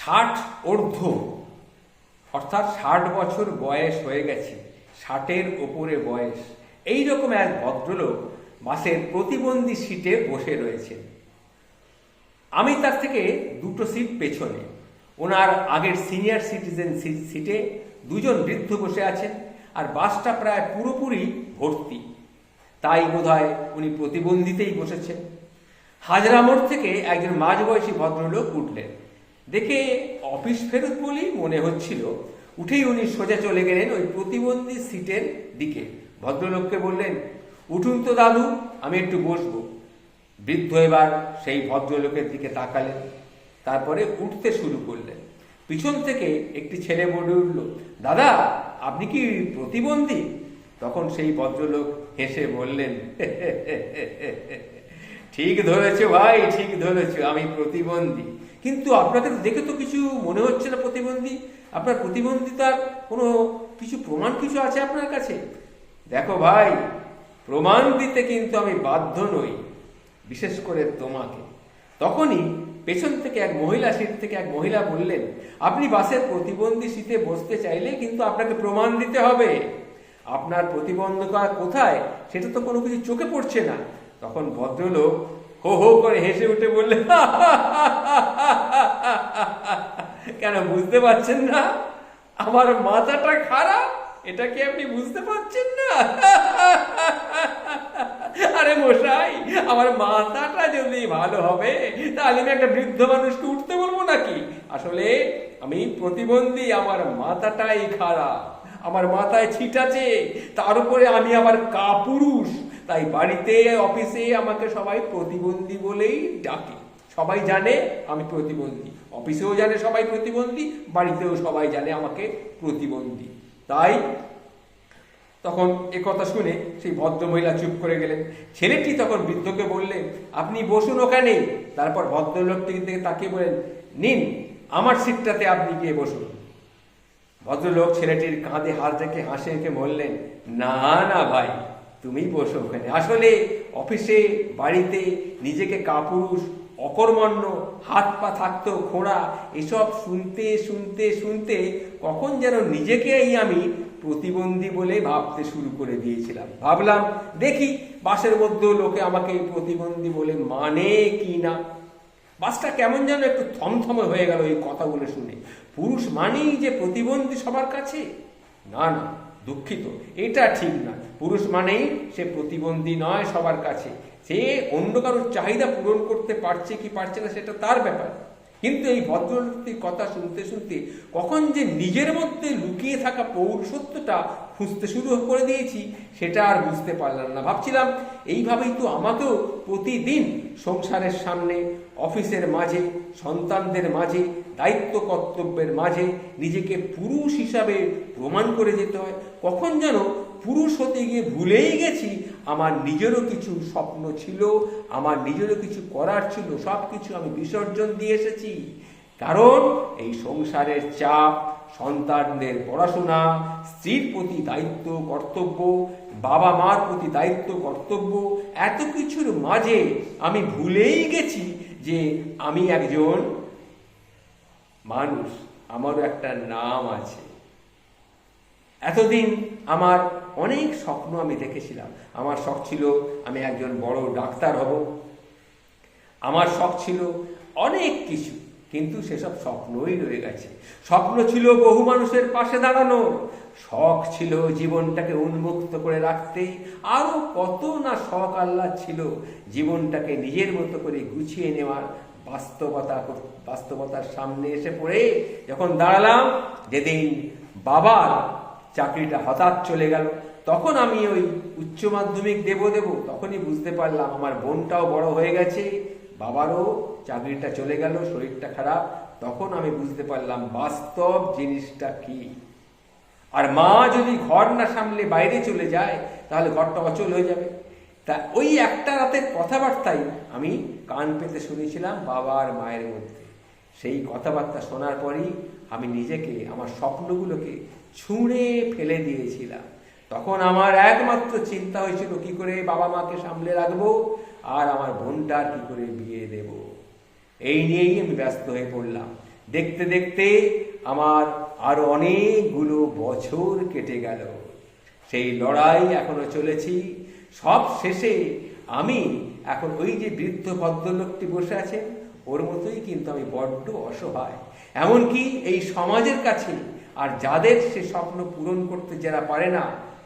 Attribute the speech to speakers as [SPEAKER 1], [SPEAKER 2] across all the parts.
[SPEAKER 1] 60 ঊর্ধ্ব, অর্থাৎ 60 বছর বয়স হয়ে গেছে, 60-এর ওপরে বয়স, এইরকম এক ভদ্রলোক বাসের প্রতিবন্ধী সিটে বসে রয়েছেন। আমি তার থেকে 2টো সিট পেছনে। ওনার আগের সিনিয়র সিটিজেন সিটে 2জন বৃদ্ধ বসে আছেন, আর বাসটা প্রায় পুরোপুরি ভর্তি। তাই বোধহয় উনি প্রতিবন্ধীতেই বসেছেন। হাজরা মোড় থেকে একজন মাঝবয়সী ভদ্রলোক উঠলেন। দেখে অফিস ফেরত বলেই মনে হচ্ছিল। উঠেই উনি সোজা চলে গেলেন ওই প্রতিবন্ধী সিটের দিকে। ভদ্রলোককে বললেন, উঠুন তো দাদু, আমি একটু বসবো। বৃদ্ধ এবার সেই ভদ্রলোকের দিকে তাকালেন, তারপরে উঠতে শুরু করলেন। পিছন থেকে একটি ছেলে বলে উঠল, দাদা আপনি কি প্রতিবন্ধী? তখন সেই ভদ্রলোক হেসে বললেন, ঠিক ধরেছ ভাই, ঠিক ধরেছ, আমি প্রতিবন্ধী। কিন্তু আপনাকে দেখে তো কিছু মনে হচ্ছে না প্রতিবন্ধী। আপনার প্রতিবন্ধিতার কোনো কিছু প্রমাণ কিছু আছে আপনার কাছে? দেখো ভাই, প্রমাণ দিতে কিন্তু আমি বাধ্য নই, বিশেষ করে তোমাকে। তখনই পেছন থেকে এক মহিলা সিট থেকে এক মহিলা বললেন, আপনি বাসের প্রতিবন্ধী সিটে বসতে চাইলে কিন্তু আপনাকে প্রমাণ দিতে হবে। আপনার প্রতিবন্ধকতা কোথায় সেটা তো কোনো কিছু চোখে পড়ছে না। তখন ভদ্রলোক হো হো করে হেসে উঠে বললেন, কেন বুঝতে পারছেন না? আমার মাথাটা খারাপ, এটা কি আপনি বুঝতে পারছেন না? আরে মশাই, আমার মাথাটা যদি ভালো হবে তাহলে আমি একটা বৃদ্ধ মানুষকে উঠতে বলবো নাকি? আসলে আমি প্রতিবন্ধী, আমার মাথাটাই খারাপ, আমার মাথায় ছিট আছে, তার উপরে আমি আবার কাপুরুষ। তাই বাড়িতে অফিসে আমাকে সবাই প্রতিবন্ধী বলেই ডাকে। সবাই জানে আমি প্রতিবন্ধী, অফিসেও জানে সবাই প্রতিবন্ধী, বাড়িতেও সবাই জানে আমাকে প্রতিবন্ধী। তাই তখন কথা শুনে সেই ভদ্রমহিলা চুপ করে গেলেন। ছেলেটি তখন বৃদ্ধকে বললেন, আপনি বসুন ওখানেই। তারপর ভদ্রলোকটির দিকে তাকিয়ে বলেন, নিন আমার সিটটাতে আপনি গিয়ে বসুন। ভদ্রলোক ছেলেটির কাঁধে হাত রেখে হাসে রেখে বললেন, না না ভাই, তুমি বসো ওখানে। আসলে অফিসে বাড়িতে নিজেকে কাপুরুষ, অকর্মণ্য, হাত পা থাকতো খোঁড়া, এসব শুনতে শুনতে শুনতে কখন যেন নিজেকেই আমি প্রতিবন্ধী বলে ভাবতে শুরু করে দিয়েছিলাম। ভাবলাম দেখি বাসের মধ্যেও লোকে আমাকে প্রতিবন্ধী বলে মানে কি না। বাসটা কেমন যেন একটু থমথমে হয়ে গেল এই কথাগুলো শুনে। পুরুষ মানেই যে প্রতিবন্ধী সবার কাছে? না না, দুঃখিত, এটা ঠিক না। পুরুষ মানেই সে প্রতিবন্ধী নয় সবার কাছে। সে অন্য কারোর চাহিদা পূরণ করতে পারছে কি পারছে না সেটা তার ব্যাপার। কিন্তু এই ভদ্রলোকটির কথা শুনতে শুনতে কখন যে নিজের মধ্যে লুকিয়ে থাকা পৌরুষত্বটা খুঁজতে শুরু করে দিয়েছি সেটা আর বুঝতে পারলাম না। ভাবছিলাম এইভাবেই তো আমাকেও প্রতিদিন সংসারের সামনে, অফিসের মাঝে, সন্তানদের মাঝে, দায়িত্ব কর্তব্যের মাঝে নিজেকে পুরুষ হিসাবে প্রমাণ করে যেতে হয়। কখন যেন পুরুষ হতে গিয়ে ভুলেই গেছি আমার নিজেরও কিছু স্বপ্ন ছিল, আমার নিজেরও কিছু করার ছিল, সব কিছু আমি বিসর্জন দিয়ে এসেছি। কারণ এই সংসারের চাপ, সন্তানদের পড়াশোনা, স্ত্রীর প্রতি দায়িত্ব কর্তব্য, বাবা মার প্রতি দায়িত্ব কর্তব্য, এত কিছুর মাঝে আমি ভুলেই গেছি যে আমি একজন মানুষ, আমারও একটা নাম আছে। এতদিন আমার অনেক স্বপ্ন আমি দেখেছিলাম। আমার শখ ছিল আমি একজন বড় ডাক্তার হব, আমার শখ ছিল অনেক কিছু, কিন্তু সেসব স্বপ্নই রয়ে গেছে। স্বপ্ন ছিল বহু মানুষের পাশে দাঁড়ানো, শখ ছিল জীবনটাকে উন্মুক্ত করে রাখতে, আরো কত না শখ আহ্লাদ ছিল জীবনটাকে নিজের মতো করে গুছিয়ে নেওয়ার। বাস্তবতার সামনে এসে পড়ে যখন দাঁড়ালাম, যেদিন বাবার চাকরিটা হঠাৎ চলে গেল, তখন আমি ওই উচ্চ মাধ্যমিক দেব তখনই বুঝতে পারলাম আমার বোনটাও বড় হয়ে গেছে, বাবারও চাকরিটা চলে গেল, শরীরটা খারাপ। তখন আমি বুঝতে পারলাম বাস্তব জিনিসটা কি। আর মা যদি ঘর না সামলে বাইরে চলে যায় তাহলে ঘরটা অচল হয়ে যাবে। তা ওই একটা রাতের কথাবার্তাই আমি কান পেতে শুনেছিলাম বাবা আর মায়ের মধ্যে। সেই কথাবার্তা শোনার পরই আমি নিজেকে, আমার স্বপ্নগুলোকে ছুঁড়ে ফেলে দিয়েছিলাম। তখন আমার একমাত্র চিন্তা হয়েছিল কি করে বাবা মাকে সামলে রাখবো আর আমার বোনটার কি করে বিয়ে দেব। এই নিয়েই আমি ব্যস্ত হয়ে পড়লাম। দেখতে দেখতে আমার আরো অনেকগুলো বছর কেটে গেল। সেই লড়াই এখনো চলেছি। সব শেষে আমি এখন ওই যে বৃদ্ধ ভদ্রলোকটি বসে আছেন, ওর মতোই কিন্তু আমি বড্ড অসহায়। এমনকি এই সমাজের কাছে আর যাদের সে স্বপ্ন পূরণ করতে যারা পারে না,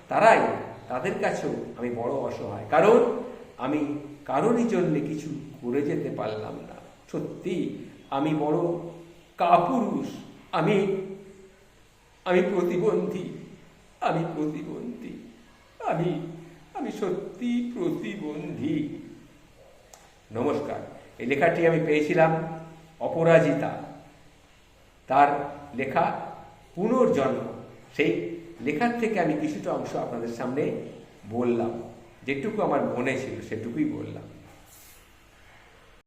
[SPEAKER 1] তাদের কাছেও আমি বড় অসহায়। কারণ আমি কারোরই জন্য কিছু করে যেতে পারলাম না। সত্যি আমি বড় কাপুরুষ। আমি আমি প্রতিবন্ধী। আমি প্রতিবন্ধী। আমি আমি সত্যি প্রতিবন্ধী। নমস্কার। এই লেখাটি আমি পেয়েছিলাম অপরাজিতা, তার লেখা পুনর্জন্ম। সেই লেখার থেকে আমি কিছুটা অংশ আপনাদের সামনে বললাম, যেটুকু আমার মনে ছিল সেটুকুই বললাম।